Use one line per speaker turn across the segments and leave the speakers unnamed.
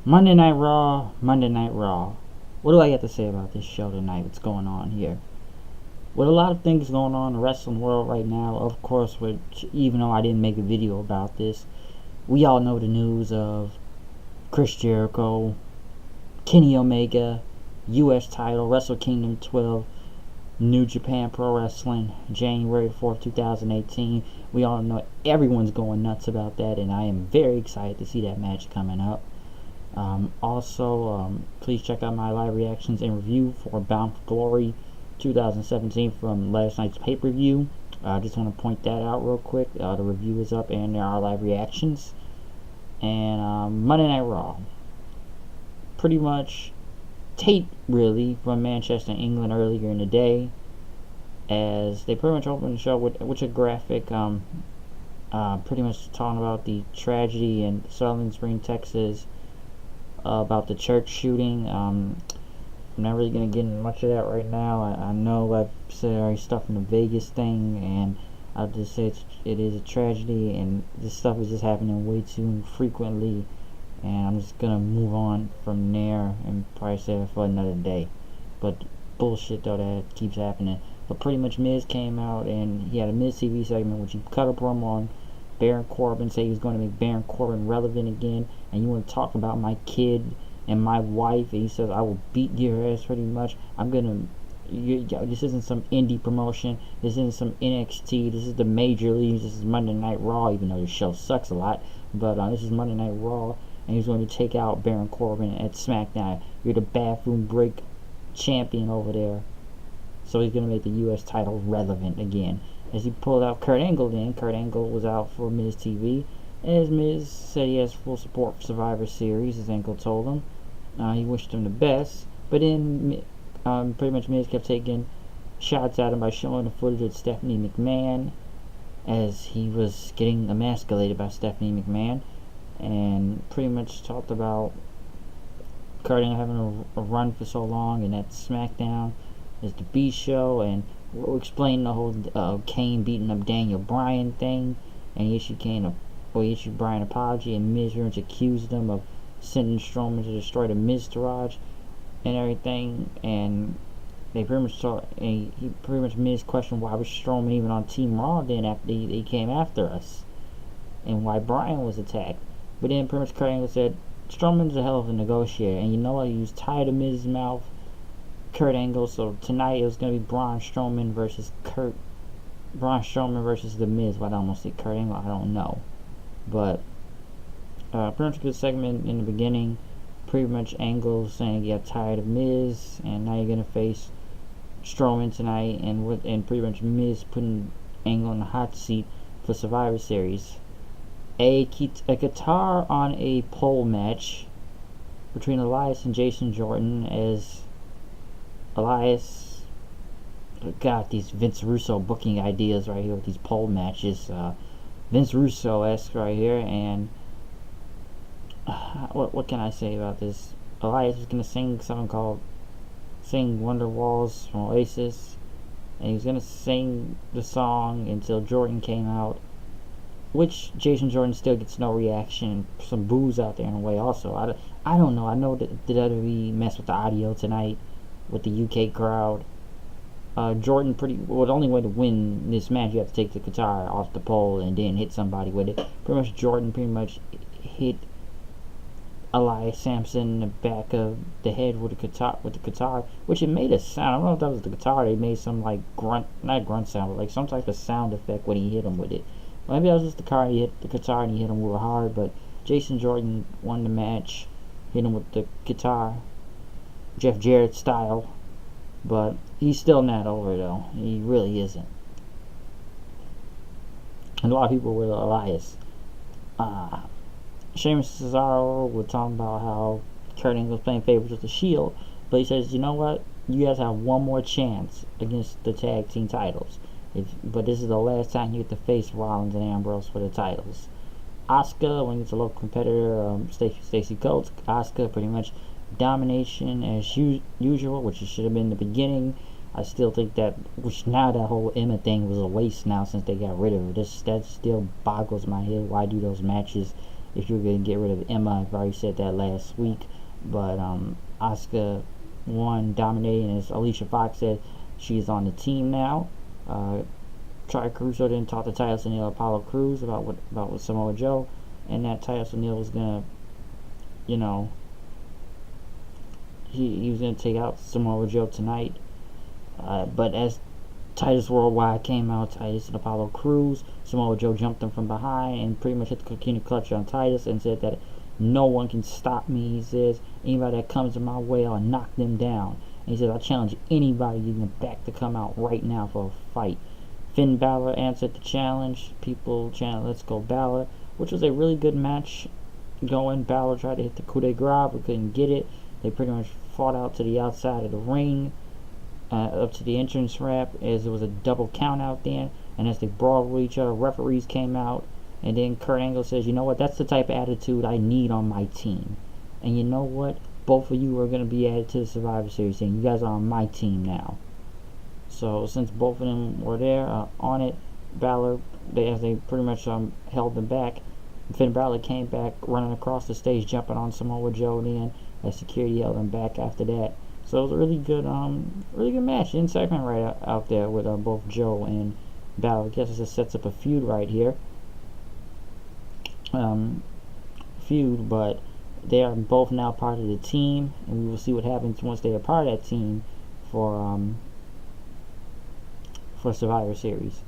Monday Night Raw, Monday Night Raw. What do I have to say about this show tonight? What's going on here? With a lot of things going on in the wrestling world right now, of course, which even though I didn't make a video about this, we all know the news of Chris Jericho, Kenny Omega, U.S. title, Wrestle Kingdom 12, New Japan Pro Wrestling, January 4th, 2018. We all know everyone's going nuts about that, and I am very excited to see that match coming up. Also, please check out my live reactions and review for Bound for Glory 2017 from last night's pay-per-view. I just want to point that out real quick. The review is up and there are live reactions. And Monday Night Raw. Pretty much tape, really, from Manchester, England earlier in the day. As they pretty much opened the show with a graphic pretty much talking about the tragedy in Sterling Spring, Texas, about the church shooting. I'm not really going to get into much of that right now. I know I've said already stuff in the Vegas thing, and I'll just say it is a tragedy, and this stuff is just happening way too frequently, and I'm just going to move on from there and probably save it for another day. But bullshit, though, that keeps happening. But pretty much Miz came out, and he had a Miz TV segment, which he cut a promo on Baron Corbin, say he was going to make Baron Corbin relevant again, and you want to talk about my kid and my wife, and he says, I will beat your ass pretty much. This isn't some indie promotion, this isn't some NXT, this is the major leagues, this is Monday Night Raw, even though the show sucks a lot, but this is Monday Night Raw, and he's going to take out Baron Corbin at SmackDown. You're the bathroom break champion over there. So he's going to make the U.S. title relevant again. As he pulled out Kurt Angle then, Kurt Angle was out for Miz TV. As Miz said he has full support for Survivor Series, as Angle told him. He wished him the best. But then pretty much Miz kept taking shots at him by showing the footage of Stephanie McMahon as he was getting emasculated by Stephanie McMahon. And pretty much talked about Kurt Angle having a run for so long, and that SmackDown is the B show, and we'll explain the whole Kane beating up Daniel Bryan thing, and he issued Bryan an apology, and Miz accused him of sending Strowman to destroy the Miztourage and everything, and they pretty much Miz questioned why was Strowman even on Team Raw then after they came after us, and why Bryan was attacked. But then pretty much Kurt Angle said Strowman's a hell of a negotiator, and you know what, he was tired of Miz's mouth, Kurt Angle. So tonight it was going to be Braun Strowman versus The Miz. Well, I almost said Kurt Angle, I don't know. But pretty much a good segment in the beginning. Pretty much Angle saying you got tired of Miz, and now you're going to face Strowman tonight, and pretty much Miz putting Angle in the hot seat for Survivor Series. A guitar on a pole match between Elias and Jason Jordan, as Elias got these Vince Russo booking ideas right here with these pole matches, Vince Russo-esque right here, and what can I say about this? Elias was gonna sing something called "Sing Wonderwalls" from Oasis, and he was gonna sing the song until Jordan came out, which Jason Jordan still gets no reaction. Some boos out there in a way. Also, I don't know. I know that the WWE messed with the audio tonight with the UK crowd. Jordan the only way to win this match, you have to take the guitar off the pole and then hit somebody with it. Pretty much Jordan hit Elias Sampson in the back of the head with the guitar, which it made a sound. I don't know if that was the guitar. They made some like not grunt sound, but like some type of sound effect when he hit him with it. Maybe that was just the guitar. He hit the guitar and he hit him real hard, but Jason Jordan won the match, hit him with the guitar, Jeff Jarrett style. But he's still not over, though. He really isn't. And a lot of people were Elias. Sheamus and Cesaro were talking about how Kurt Angle was playing favorites with the Shield, but he says, you know what? You guys have one more chance against the tag team titles. But this is the last time you get to face Rollins and Ambrose for the titles. Asuka, when it's a local competitor, Stacey Coates, Asuka pretty much domination as usual, which it should have been in the beginning. I still think that, which now that whole Emma thing was a waste now since they got rid of her. That still boggles my head. Why do those matches if you're going to get rid of Emma. I've already said that last week. But Asuka won, dominating, as Alicia Fox said, she's on the team now. Tri Caruso then talked to Titus O'Neil, Apollo Crews about what Samoa Joe, and that Titus O'Neil was gonna, you know, he was gonna take out Samoa Joe tonight. But as Titus Worldwide came out, Titus and Apollo Crews, Samoa Joe jumped him from behind and pretty much hit the coquina clutch on Titus and said that no one can stop me. He says anybody that comes in my way, I'll knock them down. And he says I challenge anybody in the back to come out right now for a fight. Finn Balor answered the challenge. People chanted, "Let's go Balor," which was a really good match going. Balor tried to hit the coup de grace, but couldn't get it. They pretty much fought out to the outside of the ring, up to the entrance ramp, as there was a double count out there. And as they brawled with each other, referees came out. And then Kurt Angle says, "You know what? That's the type of attitude I need on my team. And you know what? Both of you are going to be added to the Survivor Series team. You guys are on my team now." So since both of them were there on it, Balor, as they pretty much held them back, Finn Balor came back running across the stage, jumping on Samoa Joe. Then as security held him back after that. So it was a really good match. In segment right out there with both Joe and Balor. I guess it just sets up a feud right here. But they are both now part of the team, and we will see what happens once they are part of that team for Survivor Series.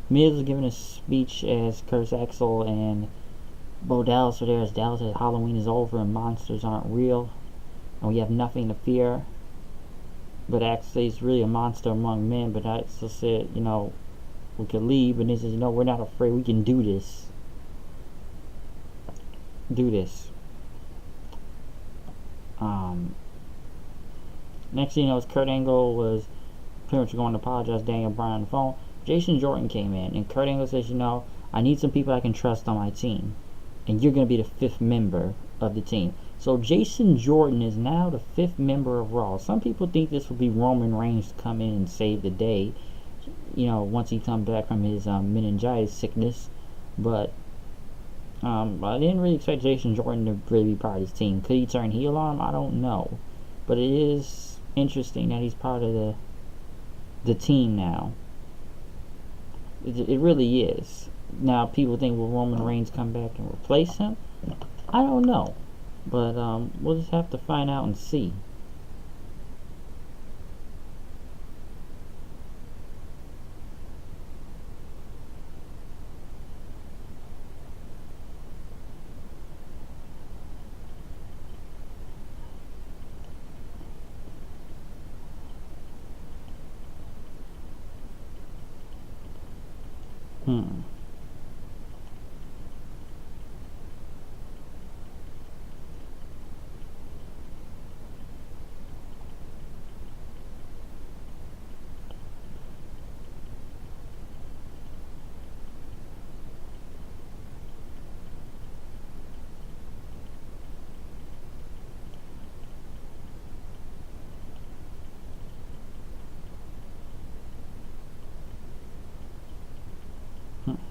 Miz was giving a speech as Curtis Axel and Bo Dallas were there, as Dallas said Halloween is over and monsters aren't real, and we have nothing to fear. But Axel is really a monster among men, but Axel said, you know, we could leave, and he says, no, we're not afraid, we can do this. Next thing you know, Kurt Angle was pretty much going to apologize to Daniel Bryan on the phone. Jason Jordan came in, and Kurt Angle says, you know, I need some people I can trust on my team, and you're going to be the 5th member of the team. So Jason Jordan is now the 5th member of Raw. Some people think this will be Roman Reigns to come in and save the day, you know, once he comes back from his meningitis sickness. But I didn't really expect Jason Jordan to really be part of his team. Could he turn heel on him? I don't know. But it is interesting that he's part of the team now. It really is. Now, people think, will Roman Reigns come back and replace him? I don't know. But we'll just have to find out and see.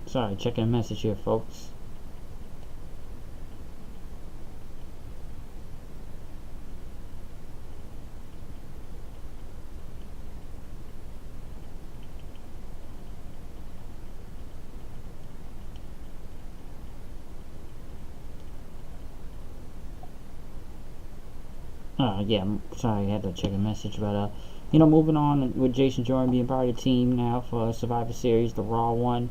Sorry, checking a message here, folks. Yeah, I'm sorry, I had to check a message, but you know, moving on with Jason Jordan being part of the team now for Survivor Series, the Raw one.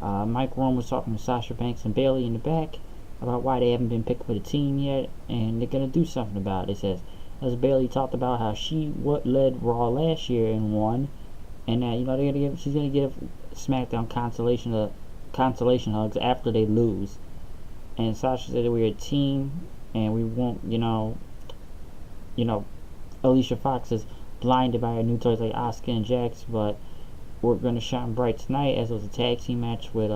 Mike Rome was talking to Sasha Banks and Bayley in the back about why they haven't been picked for the team yet, and they're gonna do something about it. It says, as Bayley talked about how she led Raw last year and won, and you know she's gonna give SmackDown consolation hugs after they lose. And Sasha said that we're a team, and we won't, you know, Alicia Fox is blinded by her new toys like Asuka and Jax, but we're going to shine bright tonight, as it was a tag team match with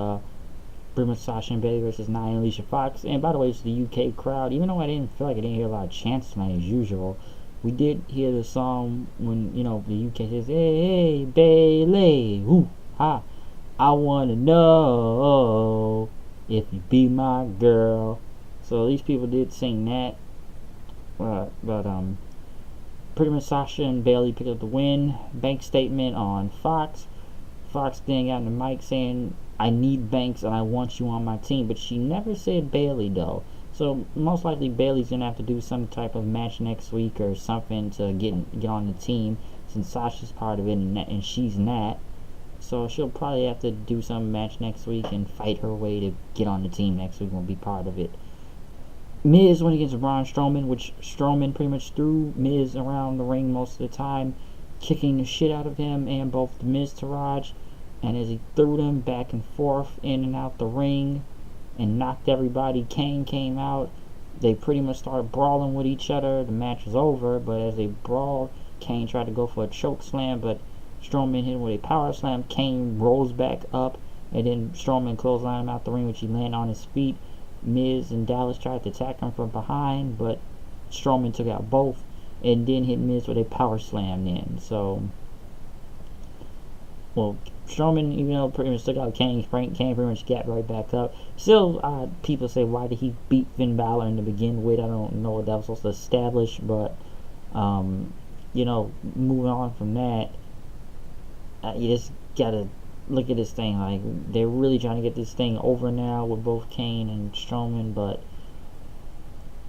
pretty much Sasha and Bayley versus Nia and Alicia Fox. And by the way, it's the UK crowd. Even though I didn't feel like I didn't hear a lot of chants tonight as usual, we did hear the song when, you know, the UK says, hey, hey Bayley, ooh, ha, I want to know if you be my girl. So these people did sing that. But pretty much Sasha and Bayley picked up the win. Banks statement on Fox. Fox then got on the mic saying, I need Banks and I want you on my team. But she never said Bayley, though. So most likely Bayley's going to have to do some type of match next week or something to get on the team, since Sasha's part of it and she's not. So she'll probably have to do some match next week and fight her way to get on the team next week and be part of it. Miz went against Braun Strowman, which Strowman pretty much threw Miz around the ring most of the time, kicking the shit out of him and both the Miz Taraj. And as he threw them back and forth in and out the ring and knocked everybody, Kane came out. They pretty much started brawling with each other. The match was over, but as they brawled, Kane tried to go for a choke slam, but Strowman hit him with a power slam. Kane rolls back up, and then Strowman clotheslined him out the ring, which he landed on his feet. Miz and Dallas tried to attack him from behind, but Strowman took out both and then hit Miz with a power slam then. So, well, Strowman, even though pretty much took out Kane pretty much got right back up. Still, people say, why did he beat Finn Balor to begin with? I don't know what that was supposed to establish, but, moving on from that, you just gotta look at this thing. Like, they're really trying to get this thing over now with both Kane and Strowman, but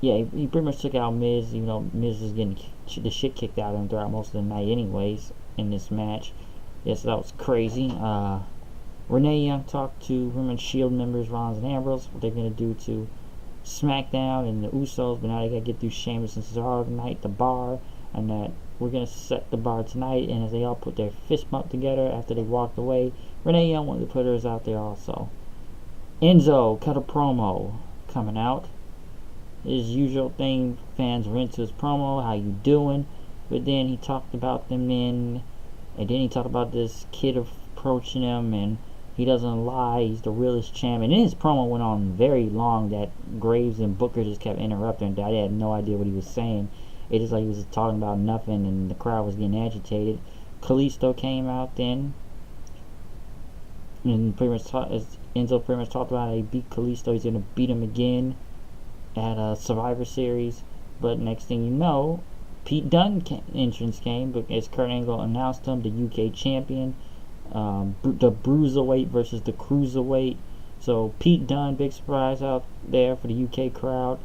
yeah, he pretty much took out Miz. Miz is getting the shit kicked out of him throughout most of the night anyways in this match. Yes, that was crazy. Renee Young talked to Women's Shield members, Rollins and Ambrose, what they're going to do to SmackDown and the Usos, but now they got to get through Sheamus and Cesaro tonight, the bar, and that we're going to set the bar tonight. And as they all put their fist bump together after they walked away, Renee Young wanted to put hers out there also. Enzo cut a promo coming out. His usual thing, fans were into his promo, how you doing? But then he talked about the men, and then he talked about this kid approaching him, and he doesn't lie, he's the realest champ. And then his promo went on very long that Graves and Booker just kept interrupting. I had no idea what he was saying. It just like he was just talking about nothing, and the crowd was getting agitated. Kalisto came out then, and pretty much Enzo pretty much talked about how he beat Kalisto. He's gonna beat him again at a Survivor Series. But next thing you know, Pete Dunne entrance came, but as Kurt Angle announced him the UK champion, the Bruiserweight versus the Cruiserweight. So Pete Dunne, big surprise out there for the UK crowd.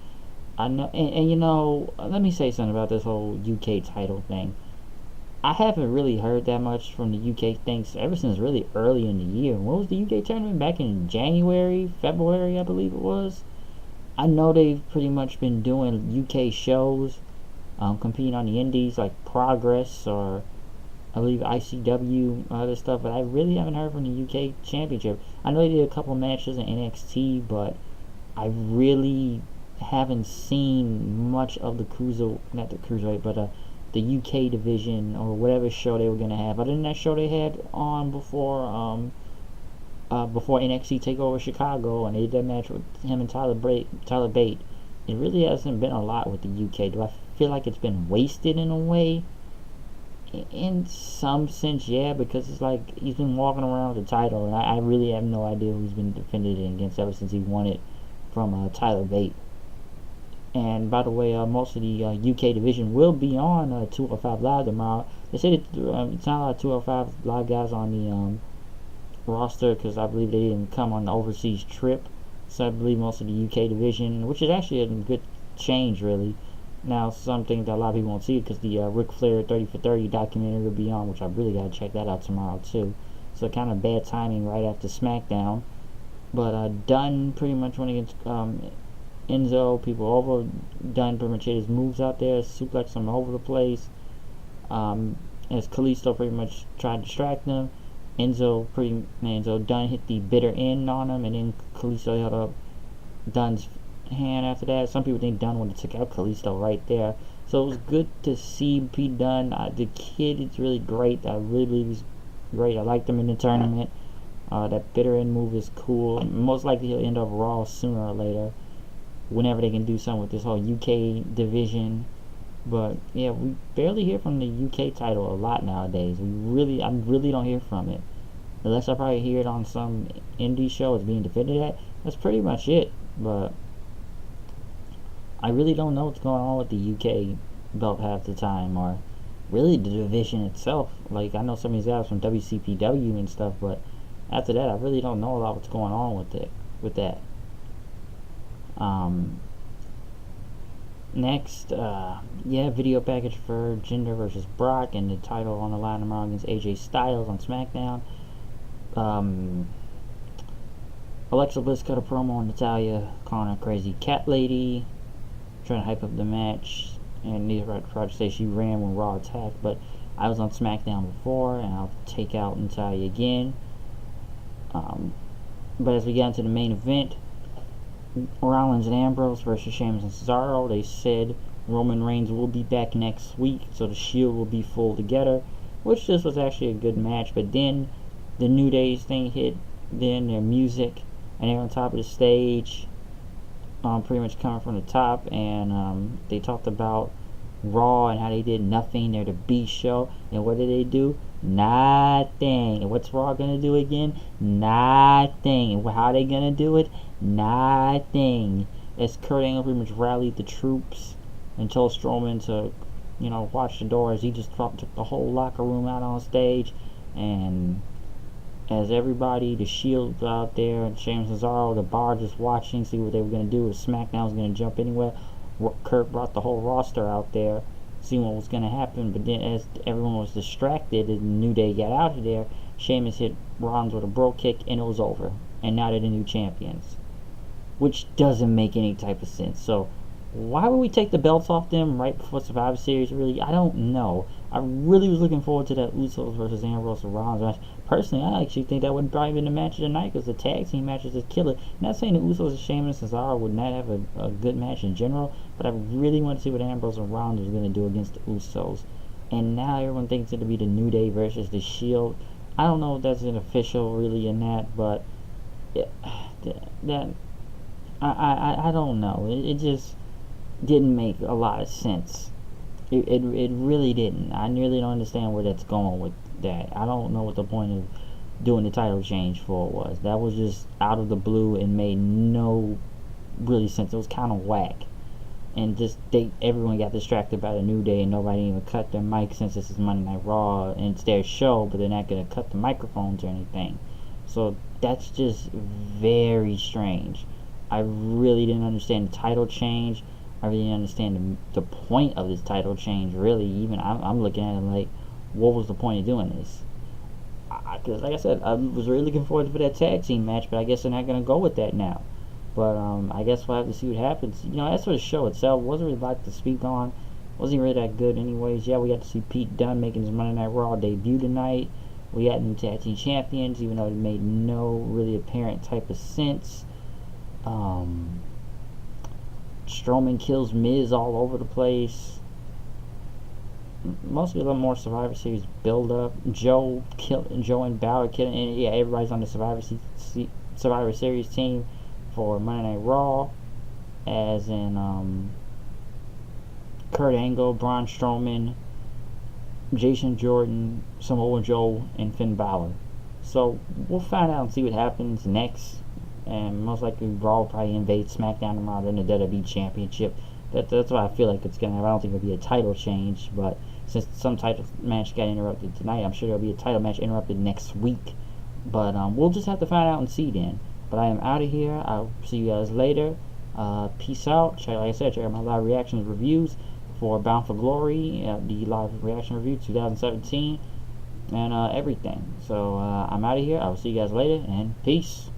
I know, and let me say something about this whole UK title thing. I haven't really heard that much from the UK things ever since really early in the year. What was the UK tournament? Back in January, February, I believe it was. I know they've pretty much been doing UK shows, competing on the indies like Progress or I believe ICW, other stuff, but I really haven't heard from the UK Championship. I know they did a couple matches in NXT, but I really haven't seen much of the not the cruiserweight, but the UK division or whatever show they were gonna have. Other than that show they had on before NXT Takeover Chicago, and they did that match with him and Tyler Bate. It really hasn't been a lot with the UK. Do I feel like it's been wasted in a way? In some sense, yeah, because it's like he's been walking around with the title, and I really have no idea who's been defended against ever since he won it from Tyler Bate. And by the way, most of the UK division will be on 205 Live tomorrow. They said it's not a lot of 205 Live guys on the roster because I believe they didn't come on the overseas trip. So I believe most of the UK division, which is actually a good change, really. Now, something that a lot of people won't see because the Ric Flair 30 for 30 documentary will be on, which I really got to check that out tomorrow, too. So kind of bad timing right after SmackDown. But Dunne pretty much went against Enzo. People over. Dunne pretty much hit his moves out there, suplex him all over the place. As Kalisto pretty much tried to distract him. Dunne hit the bitter end on him, and then Kalisto held up Dunne's hand after that. Some people think Dunne would have took out Kalisto right there. So it was good to see Pete Dunne. The kid is really great. I really believe he's great. I liked him in the tournament. That bitter end move is cool. Most likely he'll end up Raw sooner or later, whenever they can do something with this whole UK division. But yeah, we barely hear from the UK title a lot nowadays. I really don't hear from it, unless I probably hear it on some indie show it's being defended at. That's pretty much it. But I really don't know what's going on with the UK belt half the time, or really the division itself. Like, I know some of these guys from WCPW and stuff, but after that, I really don't know a lot what's going on with that. Um, Next, video package for Jinder versus Brock and the title on the line tomorrow against AJ Styles on SmackDown. Alexa Bliss cut a promo on Natalya calling her crazy cat lady, trying to hype up the match, and neither tried to say she ran when Raw attacked, but I was on SmackDown before, and I'll take out Natalya again. But as we get into the main event, Rollins and Ambrose versus Sheamus and Cesaro. They said Roman Reigns will be back next week, so the Shield will be full together, which this was actually a good match. But then the New Day's thing hit, then their music, and they're on top of the stage, pretty much coming from the top, and they talked about Raw and how they did nothing. They're the B show, and what did they do? Nothing. And what's Raw gonna do again? Nothing. And how are they gonna do it? Nothing. As Kurt Angle pretty much rallied the troops and told Strowman to, watch the door, as he just took the whole locker room out on stage. And as everybody, the Shield out there, and Sheamus and Cesaro, the bar just watching, see what they were going to do. If SmackDown was going to jump anywhere, Kurt brought the whole roster out there, seeing what was going to happen. But then as everyone was distracted and New Day got out of there, Sheamus hit Rollins with a bro kick, and it was over. And now they're the new champions, which doesn't make any type of sense. So why would we take the belts off them right before Survivor Series? Really, I don't know. I really was looking forward to that Usos versus Ambrose and Rollins match. Personally, I actually think that would probably be the match of the night, because the tag team matches is killer. Not saying the Usos and Sheamus and Cesaro would not have a good match in general, but I really want to see what Ambrose and Rollins was going to do against the Usos. And now everyone thinks it'll be the New Day versus the Shield. I don't know if that's an official really in that, but I don't know. It just didn't make a lot of sense. It really didn't. I really don't understand where that's going with that. I don't know what the point of doing the title change for was. That was just out of the blue and made no really sense. It was kind of whack. And just everyone got distracted by the New Day, and nobody even cut their mic, since this is Monday Night Raw and it's their show, but they're not going to cut the microphones or anything. So that's just very strange. I really didn't understand the title change. I really didn't understand the point of this title change, really. Even I'm looking at it like, what was the point of doing this? Because, like I said, I was really looking forward to that tag team match, but I guess they're not going to go with that now. But I guess we'll have to see what happens. As for the show itself, wasn't really a lot to speak on. Wasn't really that good anyways. Yeah, we got to see Pete Dunne making his Monday Night Raw debut tonight. We got new tag team champions, even though it made no really apparent type of sense. Strowman kills Miz all over the place. Mostly a little more Survivor Series build up. Joe and Balor killing, and yeah, everybody's on the Survivor Series team for Monday Night Raw, as in Kurt Angle, Braun Strowman, Jason Jordan, Samoa Joe, and Finn Balor. So we'll find out and see what happens next. And most likely Raw will probably invade SmackDown tomorrow, then the WWE Championship. That's what I feel like it's going to have. I don't think it'll be a title change, but since some title match got interrupted tonight, I'm sure there'll be a title match interrupted next week. But we'll just have to find out and see then. But I am out of here. I'll see you guys later. Peace out. Like I said, check out my live reactions reviews for Bound for Glory, the live reaction review 2017, and everything. So I'm out of here. I will see you guys later, and peace.